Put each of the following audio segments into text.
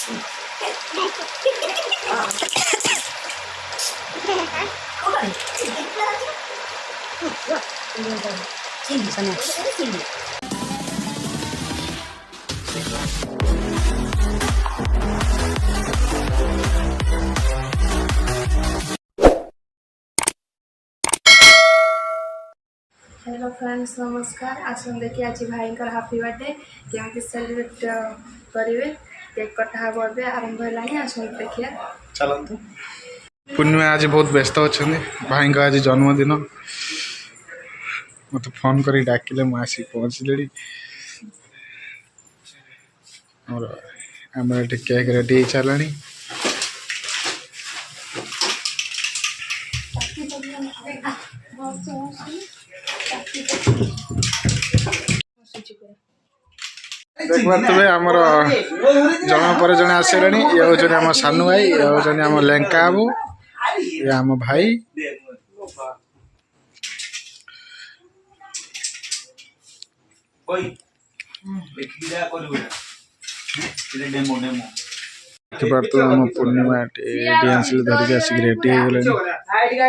Hello friends नमस्कार। आसन देखिए आज भाई हापी बर्थडे केमी सेलिब्रेट करेंगे। केक कटा हम ए आरंभ है। आसन देखिए चलते। पूर्णिमा आज बहुत व्यस्त अच्छा भाई आज जन्मदिन मत फोन कर डाकिले मुझे पहुँचली और आम ये केक रेडी हो सारा। देख पारे आमर जन पर जन आसले ये हूँ आम सानू भाई ये हूँ आम लेंका बाबू ये आम भाई देखिए आम पूर्णिमा डांस धरिक आसिक रेडी हो गले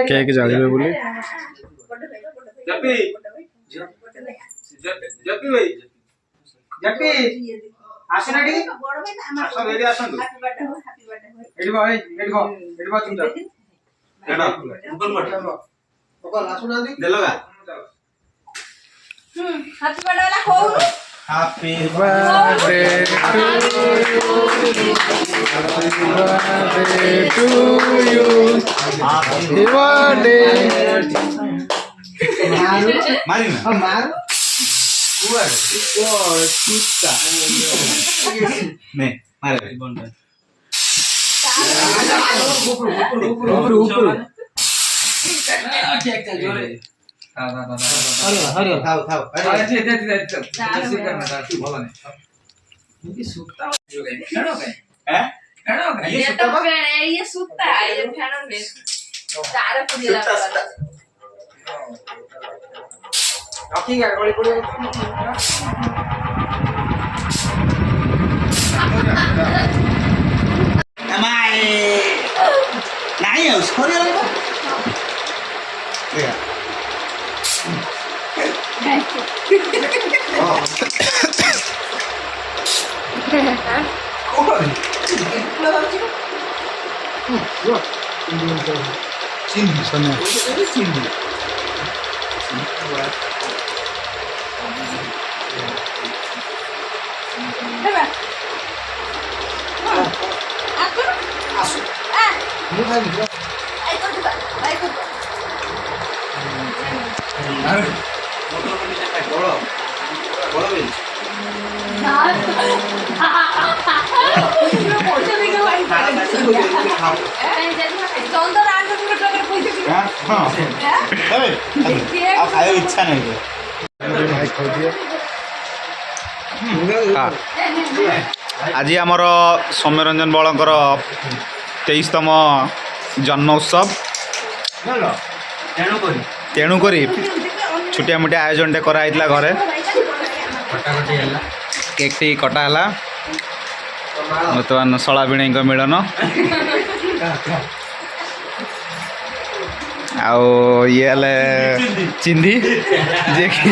केक जालिबे बोली जपी आसन एडी आसन एडी आसन एडी भाई एडी भाई तुम जा एडा ऊपर मत ओकर आसन आंदी देलगा हैप्पी बर्थडे वाला हो happy birthday to you happy birthday मारी ना मार नहीं मारे ये सूता है ये फैन में चार पूरी लगा ठीक है गोली गोली हमारे नहीं है उसको नहीं लगता देखा चिंदी सोने चिंदी इच्छा नहीं भाई खा दिए आज आमर सौम्यरंजन बलंकर 23तम जन्म उत्सव तेणुक छुटिया मुटिया आयोजन टे कराई घरे केक टी कटाला बर्तमान शला भिणी मिलन आउ ये चिंदी जे कि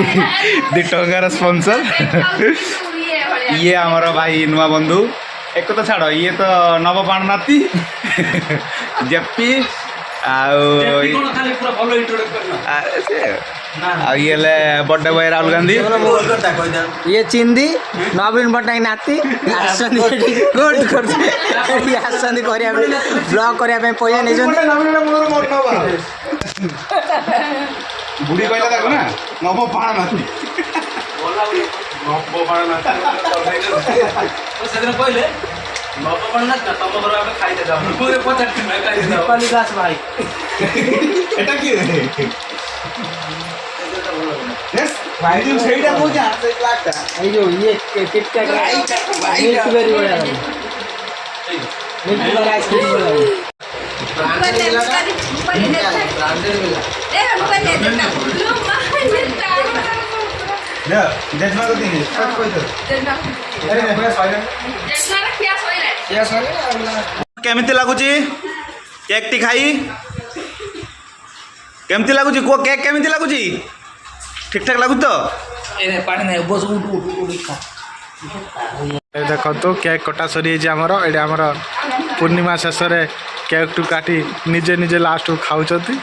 2 टंकार स्पॉन्सर ये आमर भाई नुआ बंधु एक तो छाड़ ये तो नवपाण नाती जेपी ये बर्थडे बॉय राहुल गांधी ये चिंदी नवीन पट्टनायक नाती गुड ब्लॉग करने पैसा नहीं बुढ़ी कहला देखो ना नवपाण नाती कहले नवपाण ना तुम घर आम खाई पूरे 50 दास भाई एटा की ସେଇଟା କହୁଛି ଏଇ ଯୋଉ ଇଏ କିଟକାଟ ମିଲ୍କ ବେରି ବଢିଆ ମିଲ୍କ ବେରି ଆଇସ୍କ୍ରିମ बढिया ଇଏ ସରେ ଆଉ କେମିତି ଲାଗୁଛି କେକ୍ ଟି ଖାଇ କେମିତି ଲାଗୁଛି କୁହ କେକ୍ କେମିତି ଲାଗୁଛି ଠିକ୍ ଠାକ୍ ଲାଗୁଛି ତ ଏ ପାଣି ନାହିଁ ବସ ଉଠୁ ଖା ଏ ଦେଖନ୍ତୁ କେକ୍ କଟା ସରିଯାଇଛି ଆମର ଏଇଟା ଆମର ପୂର୍ଣ୍ଣିମା ଶେଷରେ କେକ୍ ଟୁ କାଟି ନିଜେ ନିଜେ ଲାଷ୍ଟକୁ ଖାଉଛନ୍ତି